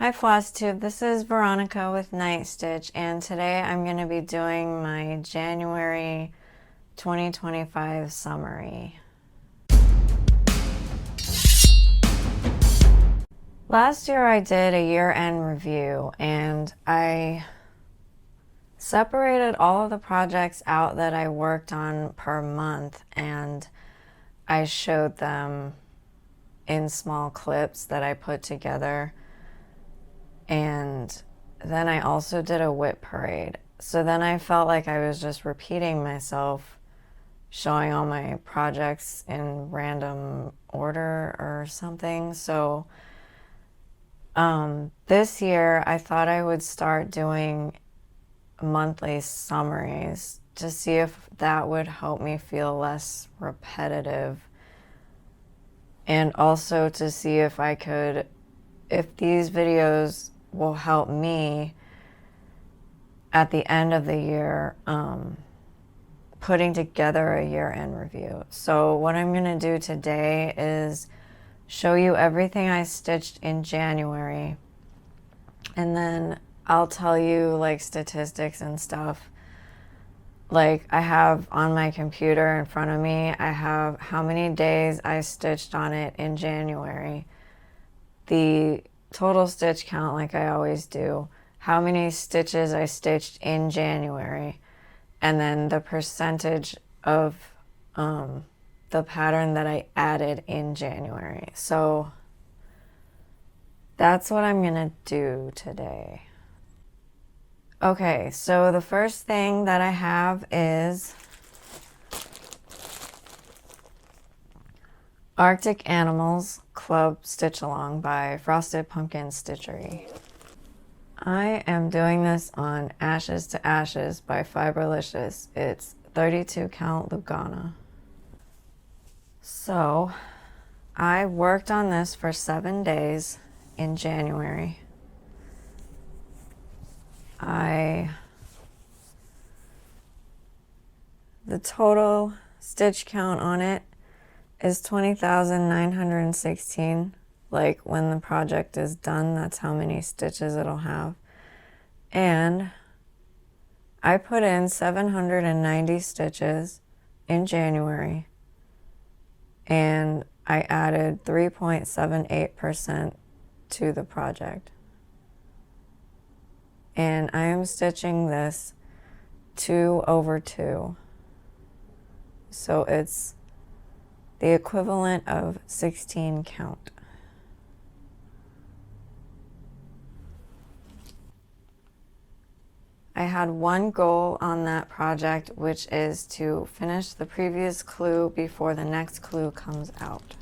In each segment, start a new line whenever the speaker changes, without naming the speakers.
Hi Flosstube, this is Veronica with Night Stitch, and today I'm going to be doing my January 2025 summary. Last year I did a year-end review and I separated all of the projects out that I worked on per month, and I showed them in small clips that I put together. And then I also did a whip parade. So then I felt like I was just repeating myself, showing all my projects in random order or something. So this year I thought I would start doing monthly summaries to see if that would help me feel less repetitive, and also to see if I could, if these videos will help me at the end of the year putting together a year-end review. So what I'm going to do today is show you everything I stitched in January, and then I'll tell you like statistics and stuff. Like I have on my computer in front of me, I have how many days I stitched on it in January, the total stitch count like I always do, how many stitches I stitched in January, and then the percentage of the pattern that I added in January. So that's what I'm gonna do today. Okay, so the first thing that I have is Arctic Animals Club Stitch Along by Frosted Pumpkin Stitchery. I am doing this on Ashes to Ashes by Fiberlicious. It's 32 count Lugana. So I worked on this for 7 days in January. The total stitch count on it is 20,916. Like when the project is done, that's how many stitches it'll have. And I put in 790 stitches in January, and I added 3.78% to the project. And I am stitching this 2/2. So it's the equivalent of 16 count. I had one goal on that project, which is to finish the previous clue before the next clue comes out.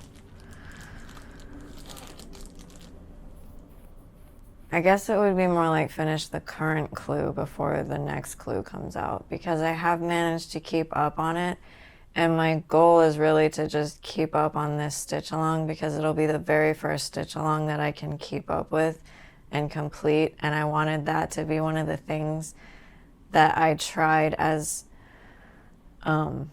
I guess it would be more like finish the current clue before the next clue comes out, because I have managed to keep up on it. And my goal is really to just keep up on this stitch along, because it'll be the very first stitch along that I can keep up with and complete. And I wanted that to be one of the things that I tried as, not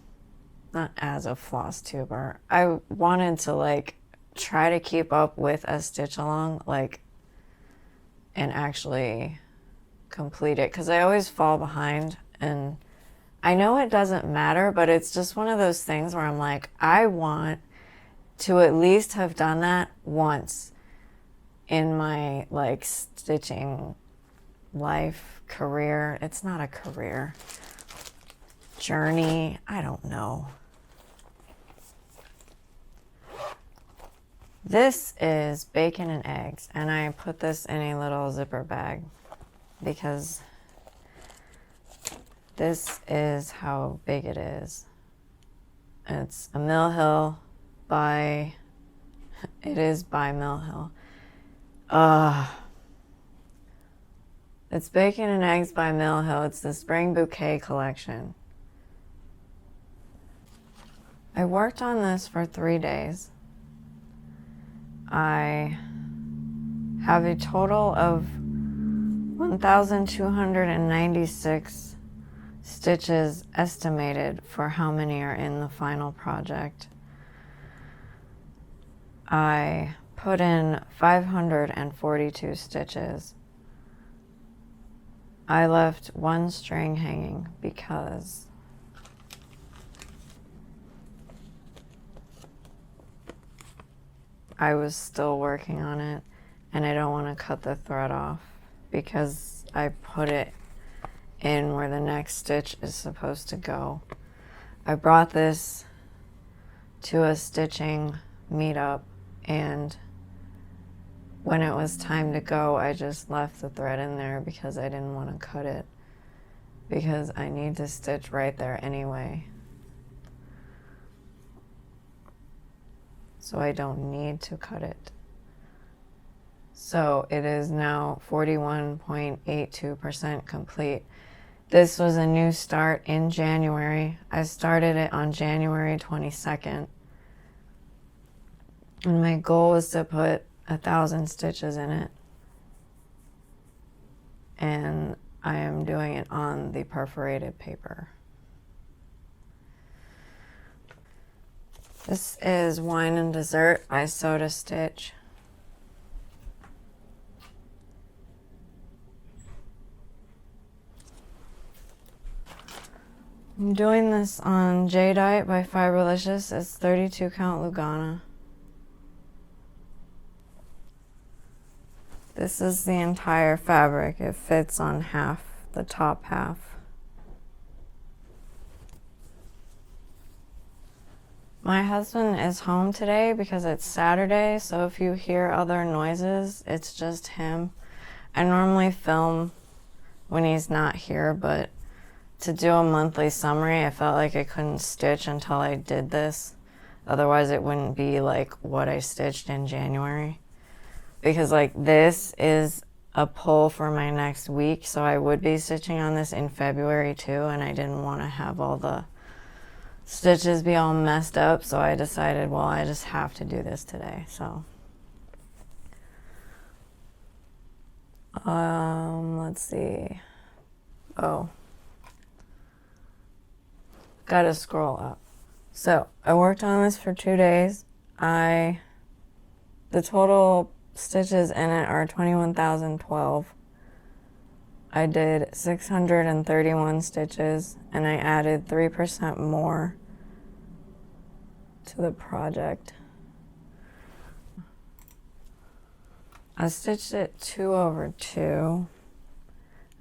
as a floss tuber. I wanted to like try to keep up with a stitch along, like, and actually complete it, because I always fall behind. And I know it doesn't matter, but it's just one of those things where I'm like, I want to at least have done that once in my like stitching life, career. It's not a career, journey, I don't know. This is bacon and eggs, and I put this in a little zipper bag because this is how big it is. It's a Mill Hill by, it is by Mill Hill. It's Bacon and Eggs by Mill Hill. It's the Spring Bouquet collection. I worked on this for 3 days. I have a total of 1,296 stitches estimated for how many are in the final project. I put in 542 stitches. I left one string hanging because I was still working on it and I don't want to cut the thread off because I put it in where the next stitch is supposed to go. I brought this to a stitching meetup, and when it was time to go, I just left the thread in there because I didn't want to cut it, because I need to stitch right there anyway. So I don't need to cut it. So it is now 41.82% complete. This was a new start in January. I started it on January 22nd. And my goal was to put 1,000 stitches in it. And I am doing it on the perforated paper. This is Wine and Dessert by Soda Stitch. I'm doing this on Jadeite by Fiberlicious. It's 32 count Lugana. This is the entire fabric. It fits on half, the top half. My husband is home today because it's Saturday, so if you hear other noises, it's just him. I normally film when he's not here, but to do a monthly summary, I felt like I couldn't stitch until I did this. Otherwise, it wouldn't be like what I stitched in January. Because like this is a pull for my next week, so I would be stitching on this in February too, and I didn't want to have all the stitches be all messed up, so I decided, well, I just have to do this today. So let's see. Oh, gotta scroll up. So I worked on this for 2 days. The total stitches in it are 21,012. I did 631 stitches, and I added 3% more to the project. I stitched it 2 over 2,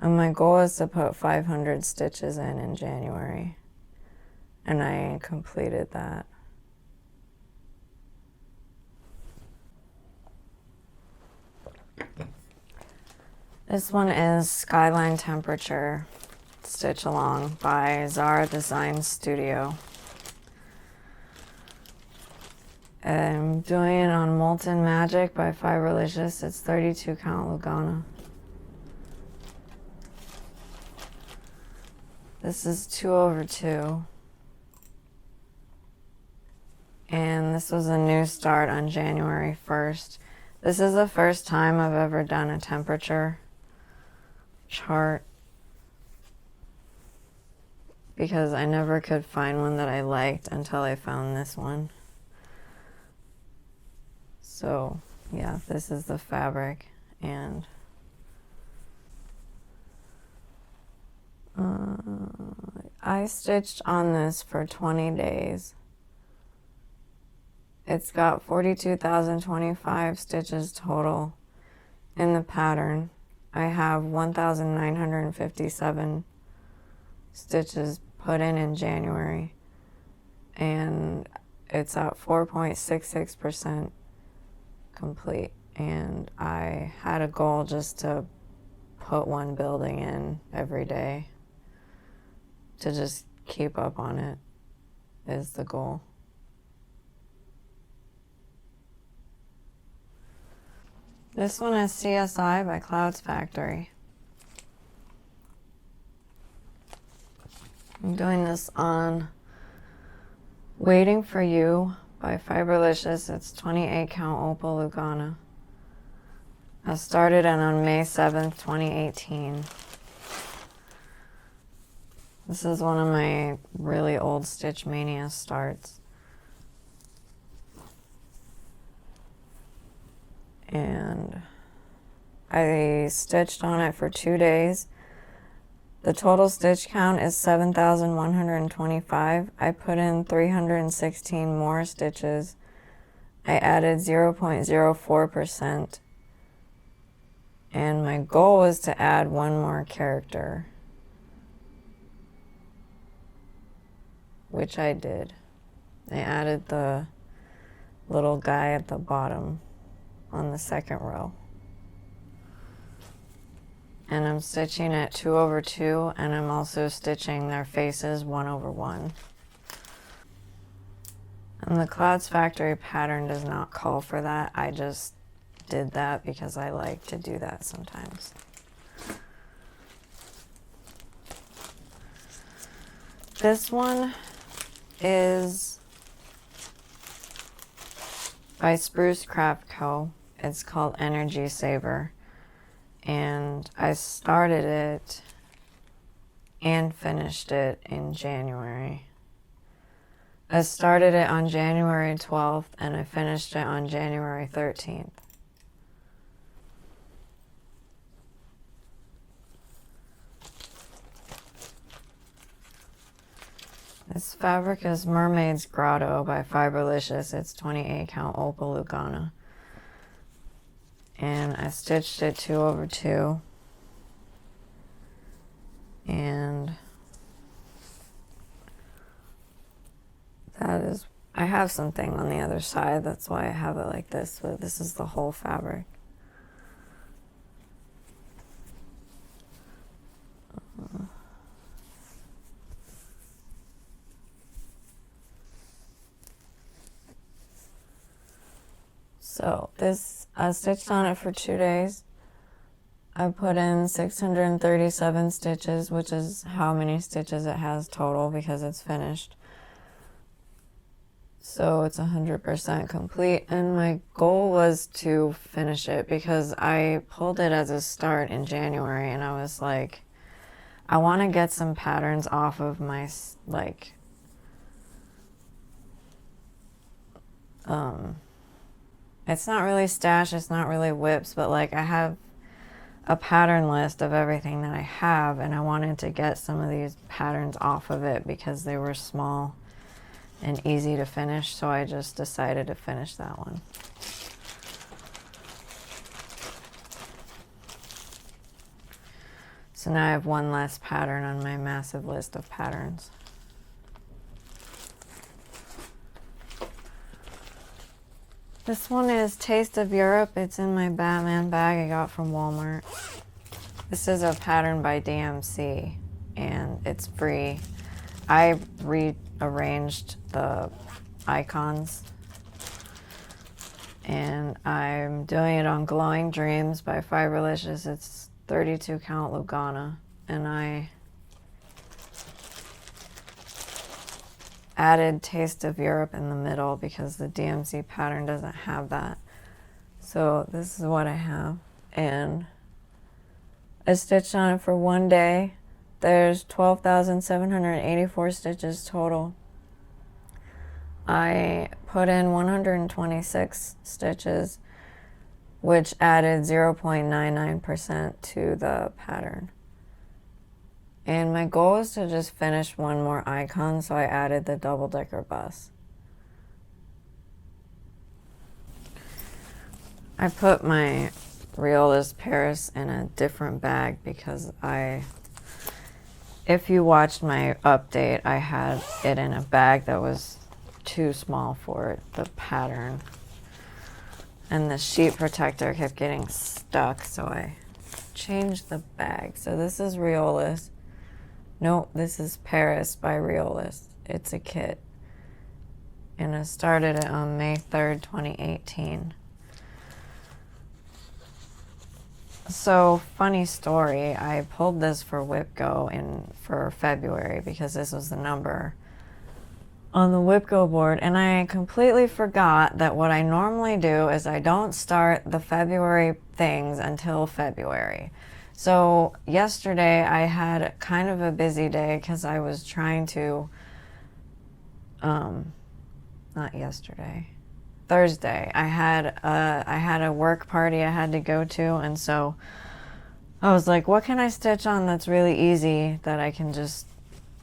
and my goal is to put 500 stitches in January, and I completed that. This one is Skyline Temperature Stitch Along by Zara Design Studio. I'm doing it on Molten Magic by Fiberlicious. It's 32 count Lugana. This is 2 over 2. And this was a new start on January 1st. This is the first time I've ever done a temperature chart because I never could find one that I liked until I found this one. So yeah, this is the fabric, and I stitched on this for 20 days. It's got 42,025 stitches total in the pattern. I have 1,957 stitches put in January, and it's at 4.66% complete. And I had a goal just to put one building in every day, to just keep up on it is the goal. This one is CSI by Clouds Factory. I'm doing this on Waiting for You by Fiberlicious. It's 28 count Opal Lugana. I started it on May 7th, 2018. This is one of my really old Stitch Mania starts. and I stitched on it for 2 days. The total stitch count is 7,125. I put in 316 more stitches. I added 0.04%, and my goal was to add one more character, which I did. I added the little guy at the bottom on the second row. And I'm stitching it 2 over 2, and I'm also stitching their faces 1 over 1. And the Clouds Factory pattern does not call for that. I just did that because I like to do that sometimes. This one is by Spruce Craft Co. It's called Energy Saver. And I started it and finished it in January. I started it on January 12th and I finished it on January 13th. This fabric is Mermaid's Grotto by Fiberlicious. It's 28 count Opal Lugana. And I stitched it 2 over 2. And that is, I have something on the other side. That's why I have it like this, but this is the whole fabric. So this, I stitched on it for 2 days. I put in 637 stitches, which is how many stitches it has total because it's finished. So it's 100% complete, and my goal was to finish it because I pulled it as a start in January, and I was like, I want to get some patterns off of my, like, it's not really stash, it's not really whips, but like I have a pattern list of everything that I have, and I wanted to get some of these patterns off of it because they were small and easy to finish, so I just decided to finish that one. So now I have one less pattern on my massive list of patterns. This one is Taste of Europe. It's in my Batman bag I got from Walmart. This is a pattern by DMC, and it's free. I rearranged the icons, and I'm doing it on Glowing Dreams by Fiberlicious. It's 32 count Lugana, and I added Taste of Europe in the middle because the DMC pattern doesn't have that. So this is what I have, and I stitched on it for 1 day. There's 12,784 stitches total. I put in 126 stitches, which added 0.99% to the pattern. And my goal is to just finish one more icon, so I added the double-decker bus. I put my Realist Paris in a different bag because if you watched my update, I had it in a bag that was too small for it, the pattern. And the sheet protector kept getting stuck, so I changed the bag. So this is Realist. Nope, this is Paris by Realist. It's a kit. And I started it on May 3rd, 2018. So, funny story, I pulled this for WhipGo for February because this was the number on the WhipGo board, and I completely forgot that what I normally do is I don't start the February things until February. So yesterday I had kind of a busy day because I was trying to, not yesterday, Thursday. I had a work party I had to go to, and so I was like, what can I stitch on that's really easy that I can just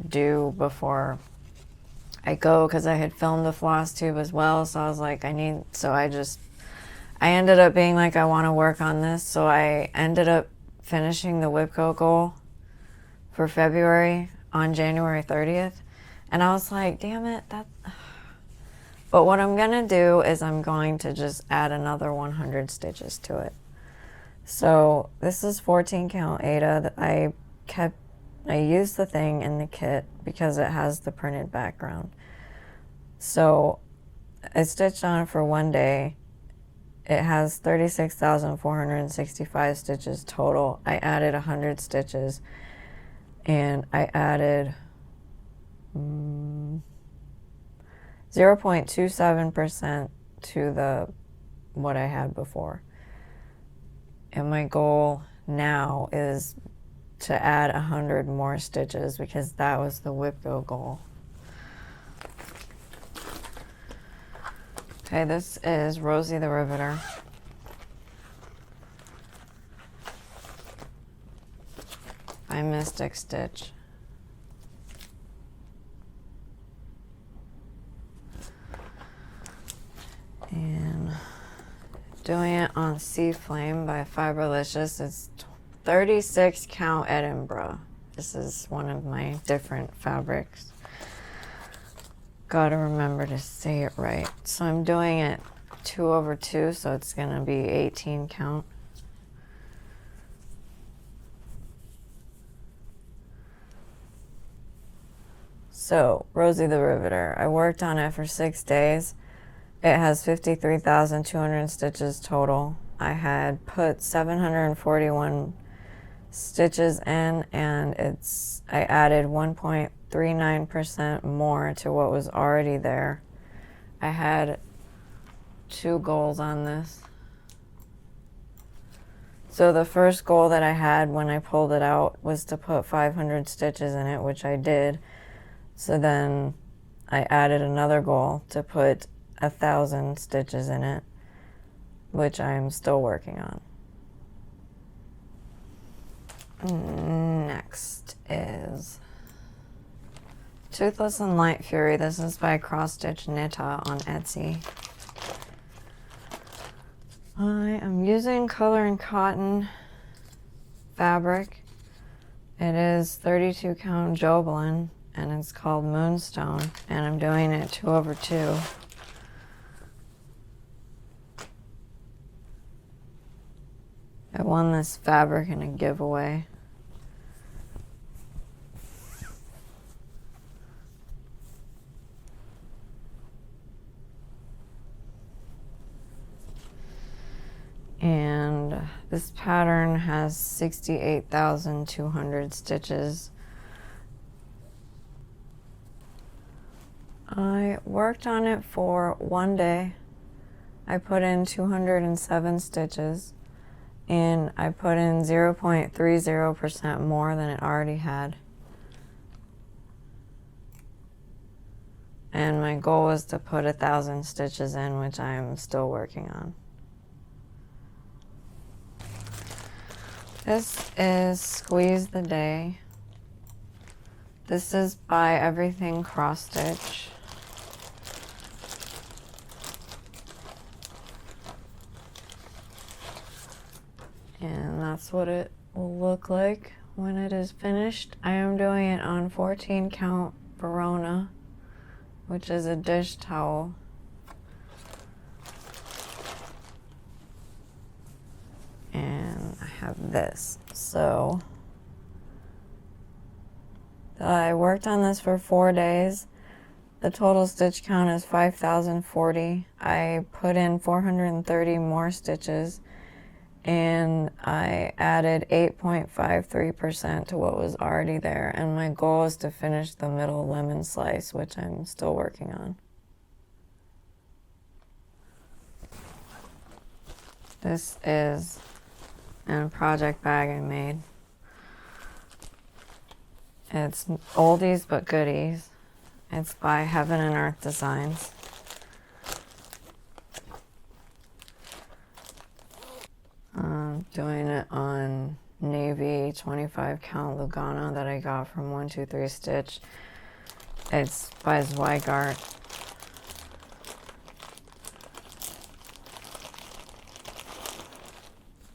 do before I go, because I had filmed the Flosstube as well. So I was like, I ended up being like, I want to work on this. So I ended up finishing the Whipco goal for February on January 30th. And I was like, damn it, but what I'm going to do is I'm going to just add another 100 stitches to it. So this is 14 count Aida. I used the thing in the kit because it has the printed background. So I stitched on it for one day. It has 36,465 stitches total. I added 100 stitches, and I added 0.27% to what I had before. And my goal now is to add 100 more stitches, because that was the Whipco goal. Okay, this is Rosie the Riveter. By Mystic Stitch. And doing it on Sea Flame by Fiberlicious. It's 36 count Edinburgh. This is one of my different fabrics. Gotta remember to say it right. So I'm doing it 2/2, so it's gonna be 18 count. So, Rosie the Riveter. I worked on it for 6 days. It has 53,200 stitches total. I had put 741 stitches in, and I added 1.39% more to what was already there. I had 2 goals on this. So the first goal that I had when I pulled it out was to put 500 stitches in it, which I did. So then I added another goal to put 1,000 stitches in it, which I'm still working on. Next is Toothless and Light Fury. This is by Cross Stitch Knita on Etsy. I am using Color and Cotton fabric. It is 32 count Joblin, and it's called Moonstone, and I'm doing it 2/2. I won this fabric in a giveaway. And this pattern has 68,200 stitches. I worked on it for one day. I put in 207 stitches, and I put in 0.30% more than it already had. And my goal was to put 1,000 stitches in, which I'm still working on. This is Squeeze the Day. This is by Everything Cross Stitch. And that's what it will look like when it is finished. I am doing it on 14 count Verona, which is a dish towel. And I have this. So I worked on this for 4 days. The total stitch count is 5,040. I put in 430 more stitches, and I added 8.53% to what was already there. And my goal is to finish the middle lemon slice, which I'm still working on. This is in a project bag I made. It's oldies but goodies. It's by Heaven and Earth Designs. Doing it on navy 25 count Lugana that I got from 123 Stitch. It's by Zweigart.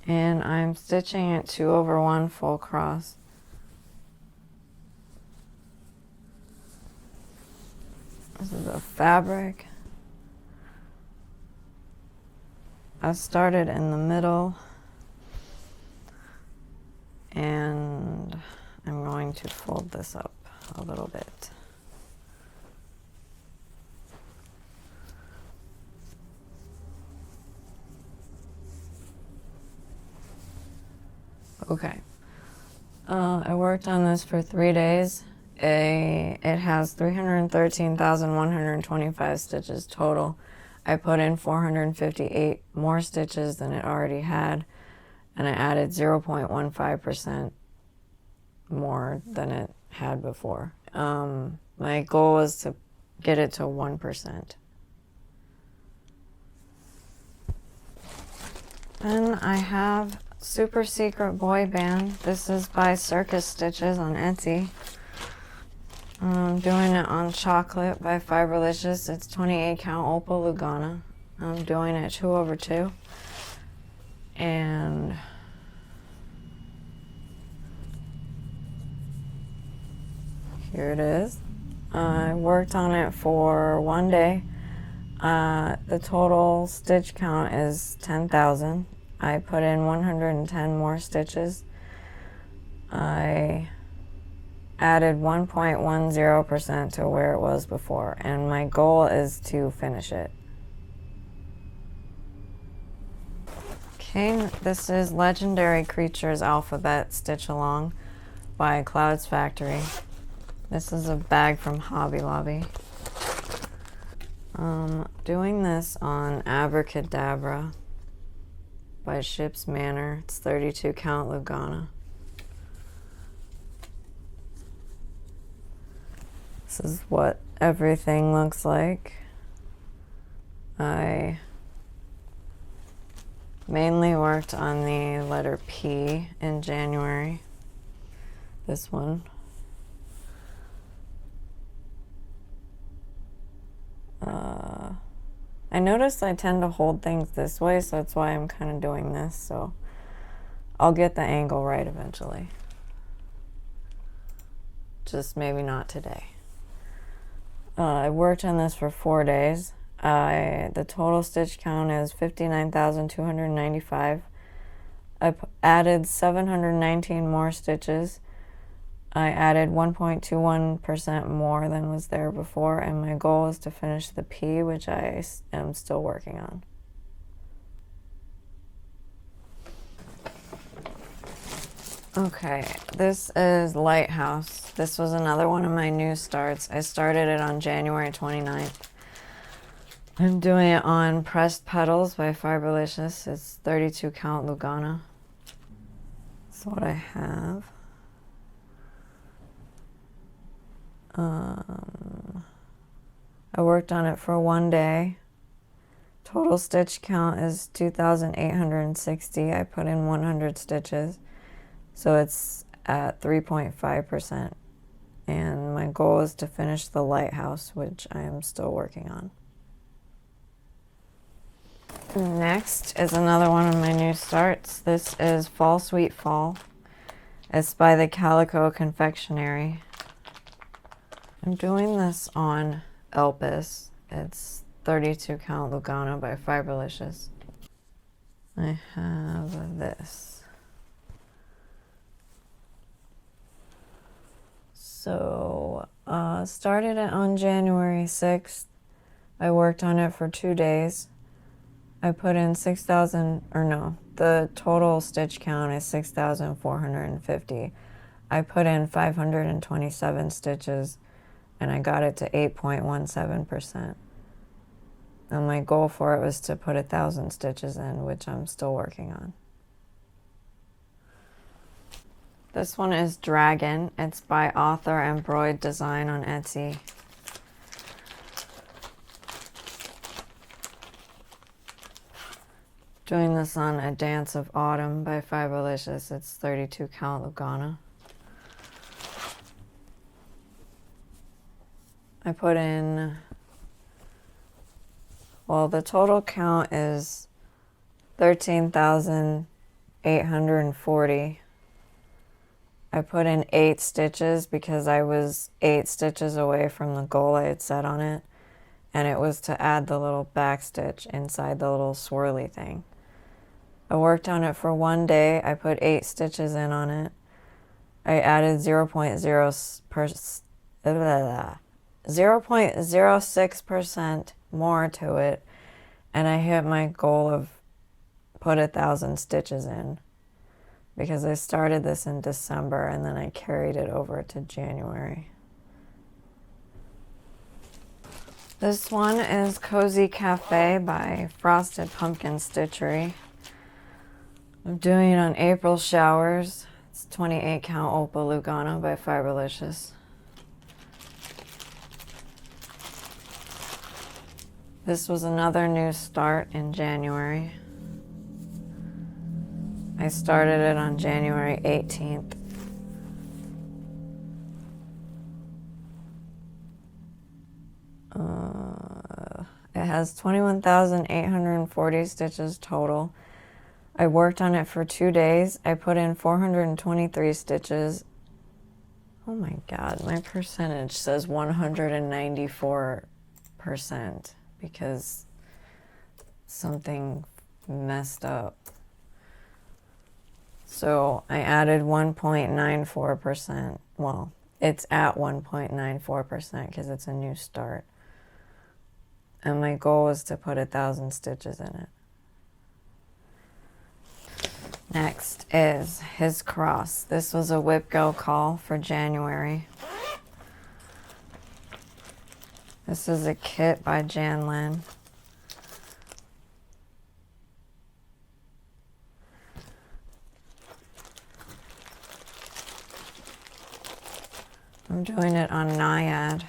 And I'm stitching it 2/1 full cross. This is the fabric. I started in the middle, and I'm going to fold this up a little bit. Okay. I worked on this for 3 days. It has 313,125 stitches total. I put in 458 more stitches than it already had, and I added 0.15% more than it had before. My goal was to get it to 1%. Then I have Super Secret Boy Band. This is by Circus Stitches on Etsy. I'm doing it on Chocolate by Fiberlicious. It's 28 count Opal Lugana. I'm doing it 2/2. And here it is. I worked on it for 1 day. The total stitch count is 10,000. I put in 110 more stitches. I added 1.10% to where it was before, and my goal is to finish it. Okay, this is Legendary Creatures Alphabet Stitch Along by Clouds Factory. This is a bag from Hobby Lobby. Doing this on Abracadabra by Ship's Manor. It's 32 count Lugana. This is what everything looks like. I mainly worked on the letter P in January. This one. I noticed I tend to hold things this way, so that's why I'm kind of doing this. So I'll get the angle right eventually. Just maybe not today. I worked on this for 4 days. The total stitch count is 59,295. I added 719 more stitches. I added 1.21% more than was there before, and my goal is to finish the P, which I am still working on. Okay, this is Lighthouse. This was another one of my new starts. I started it on January 29th. I'm doing it on Pressed Petals by Fiberlicious. It's 32 count Lugana. That's what I have. I worked on it for 1 day. Total stitch count is 2,860. I put in 100 stitches, so it's at 3.5%. And my goal is to finish the Lighthouse, which I am still working on. Next is another one of my new starts. This is Fall Sweet Fall. It's by the Calico Confectionery. I'm doing this on Elpis. It's 32 count Lugana by Fiberlicious. I have this. So, started it on January 6th. I worked on it for 2 days. I put in 6,000, or no, the total stitch count is 6,450. I put in 527 stitches, and I got it to 8.17%. And my goal for it was to put 1,000 stitches in, which I'm still working on. This one is Dragon. It's by Author Embroid Design on Etsy. Doing this on A Dance of Autumn by Fiberlicious. It's 32 count Lugana. I put in, well, the total count is 13,840. I put in 8 stitches because I was 8 stitches away from the goal I had set on it, and it was to add the little back stitch inside the little swirly thing. I worked on it for 1 day. I put 8 stitches in on it. I added 0.06% more to it, and I hit my goal of put 1,000 stitches in, because I started this in December and then I carried it over to January. This one is Cozy Cafe by Frosted Pumpkin Stitchery. I'm doing it on April Showers. It's 28 count Opal Lugana by Fiberlicious. This was another new start in January. I started it on January 18th. It has 21,840 stitches total. I worked on it for 2 days. I put in 423 stitches. Oh my God, my percentage says 194% because something messed up. So I added 1.94%. Well, it's at 1.94% because it's a new start. And my goal was to put 1,000 stitches in it. Next is His Cross. This was a Whip Go call for January. This is a kit by Jan Lin. I'm doing it on Naiad.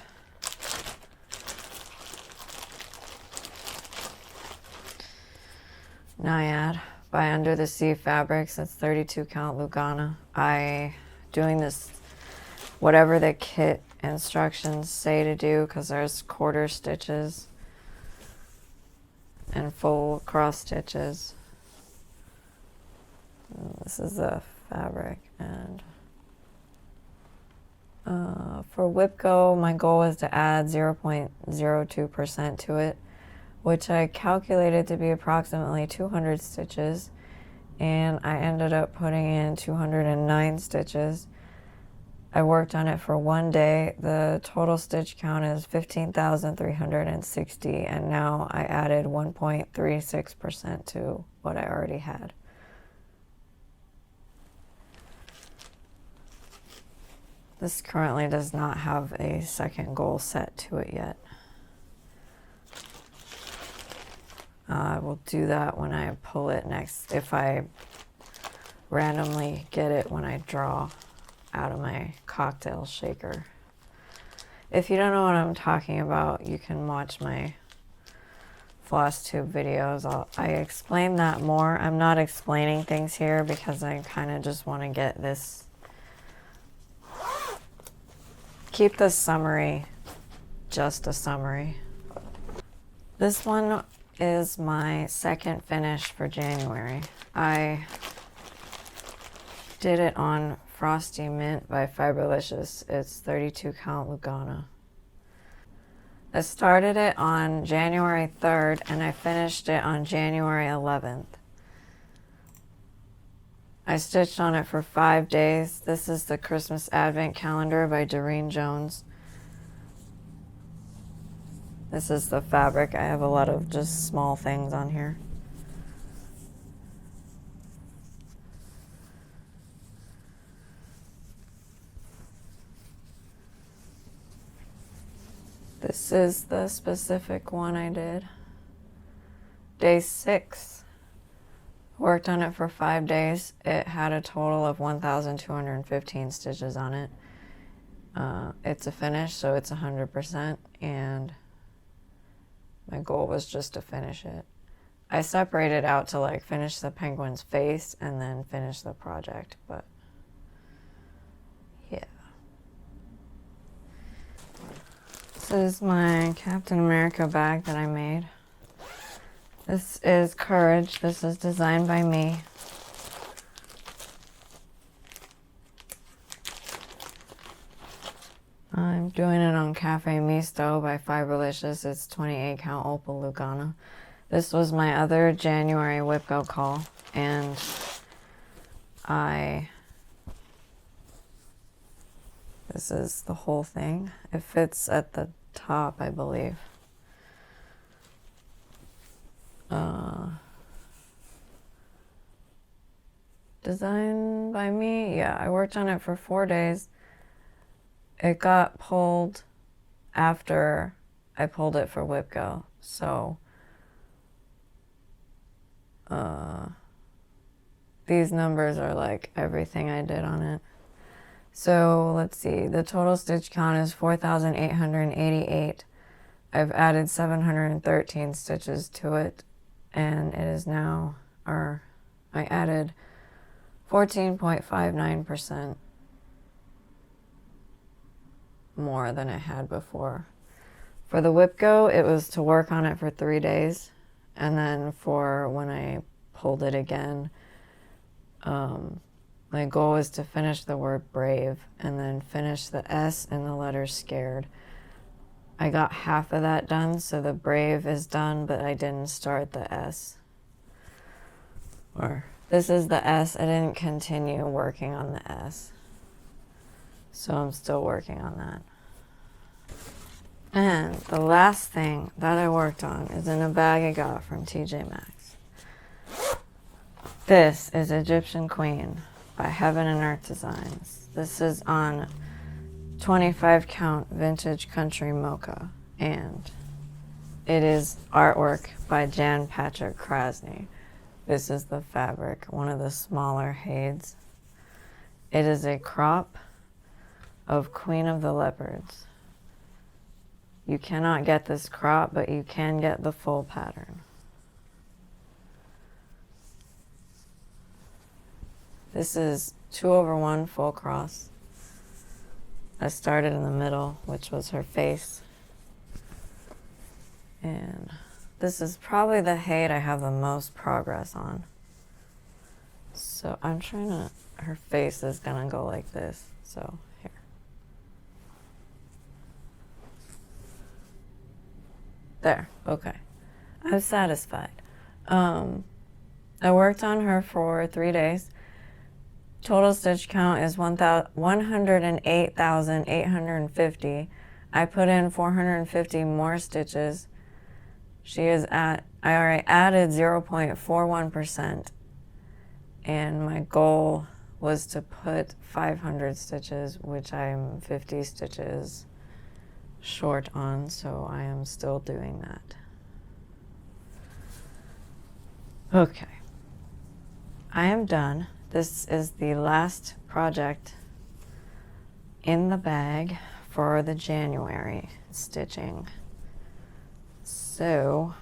Naiad by Under the Sea Fabrics. That's 32 count Lugana. I doing this whatever the kit instructions say to do, because there's quarter stitches and full cross stitches. This is the fabric, and for Whip Go, my goal was to add 0.02% to it, which I calculated to be approximately 200 stitches, and I ended up putting in 209 stitches. I worked on it for 1 day. The total stitch count is 15,360, and now I added 1.36% to what I already had. This currently does not have a second goal set to it yet. I will do that when I pull it next, if I randomly get it when I draw out of my cocktail shaker. If you don't know what I'm talking about, you can watch my Flosstube videos. I explain that more. I'm not explaining things here because I kind of just want to get this, keep the summary just a summary. This one is my second finish for January. I did it on Frosty Mint by Fiberlicious. It's 32 count Lugana. I started it on January 3rd and I finished it on January 11th. I stitched on it for 5 days. This is the Christmas Advent Calendar by Doreen Jones. This is the fabric. I have a lot of just small things on here. This is the specific one I did. Day 6. Worked on it for 5 days. It had a total of 1,215 stitches on it. It's a finish, so it's 100%, and my goal was just to finish it. I separated out to like finish the penguin's face and then finish the project, but yeah. This is my Captain America bag that I made. This is Courage. This is designed by me. I'm doing it on Cafe Misto by Fiberlicious. It's 28 count Opal Lugana. This was my other January whip-go call, and this is the whole thing. It fits at the top, I believe. Designed by me? Yeah, I worked on it for 4 days. It got pulled after I pulled it for whip-go, so these numbers are like everything I did on it. So let's see, the total stitch count is 4,888. I've added 713 stitches to it, and it is now, I added 14.59% more than it had before. For the whip-go, it was to work on it for 3 days, and then for when I pulled it again, my goal was to finish the word brave and then finish the S in the letter scared. I got half of that done, so the brave is done, but I didn't start the S. Or this is the S. I didn't continue working on the S. So I'm still working on that. And the last thing that I worked on is in a bag I got from TJ Maxx. This is Egyptian Queen by Heaven and Earth Designs. This is on 25 count vintage country mocha, and it is artwork by Jan Patrick Krasny. This is the fabric, one of the smaller shades. It is a crop of Queen of the Leopards. You cannot get this crop, but you can get the full pattern. This is 2/1 full cross. I started in the middle, which was her face. And this is probably the shade I have the most progress on. So I'm trying to, her face is gonna go like this. So here. There, okay. I'm satisfied. I worked on her for 3 days. Total stitch count is 108,850. I put in 450 more stitches. She is at, I already added 0.41%, and my goal was to put 500 stitches, which I'm 50 stitches short on, so I am still doing that. Okay, I am done. This is the last project in the bag for the January stitching. So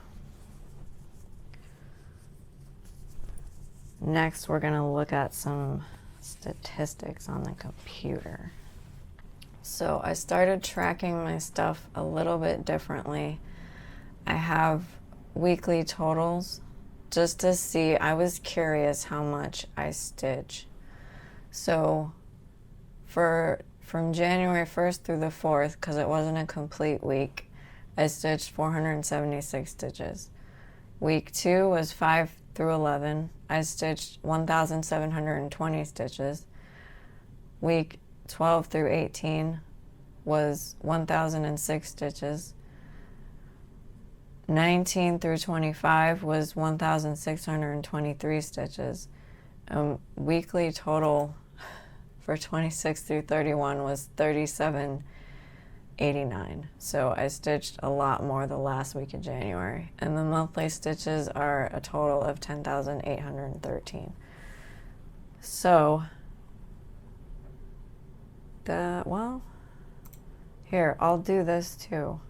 next we're going to look at some statistics on the computer. So I started tracking my stuff a little bit differently. I have weekly totals just to see. I was curious how much I stitch. So from January 1st through the 4th, because it wasn't a complete week, I stitched 476 stitches. Week 2 was 5 through 11. I stitched 1,720 stitches. Week 12 through 18 was 1,006 stitches. 19 through 25 was 1,623 stitches. Weekly total for 26 through 31 was 3,789. So I stitched a lot more the last week of January. And the monthly stitches are a total of 10,813. So, well, here, I'll do this too.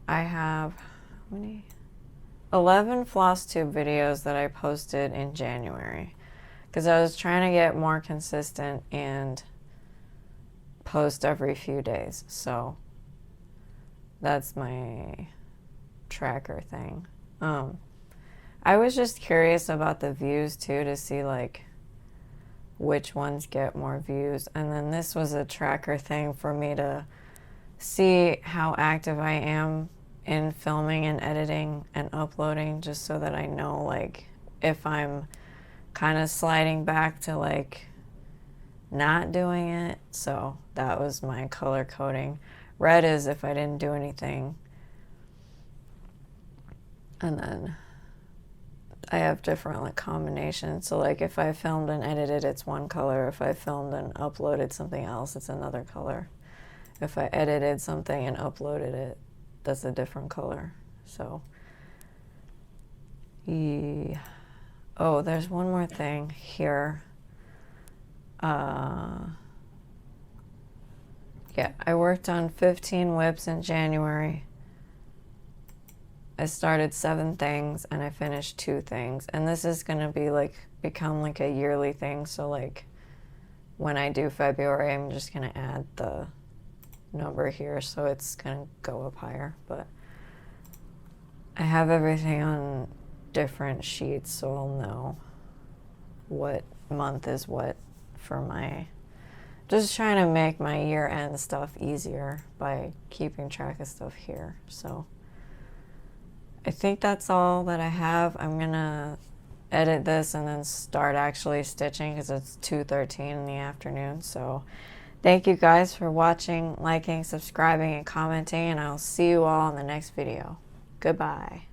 I have, how many? 11 Flosstube videos that I posted in January because I was trying to get more consistent and post every few days. So that's my tracker thing. I was just curious about the views too, to see like which ones get more views. And then this was a tracker thing for me to see how active I am in filming and editing and uploading, just so that I know like if I'm kind of sliding back to like not doing it. So that was my color coding. Red is if I didn't do anything. And then I have different like combinations. So like if I filmed and edited, it's one color. If I filmed and uploaded something else, it's another color. If I edited something and uploaded it, that's a different color. So yeah. Oh, there's one more thing here. Yeah, I worked on 15 whips in January. I started 7 things and I finished 2 things. And this is going to be like, become like a yearly thing. So like when I do February, I'm just going to add the number here. So it's going to go up higher. But I have everything on different sheets, so I'll know what month is what for my... Just trying to make my year-end stuff easier by keeping track of stuff here. So I think that's all that I have. I'm gonna edit this and then start actually stitching because it's 2:13 in the afternoon. So thank you guys for watching, liking, subscribing, and commenting, and I'll see you all in the next video. Goodbye.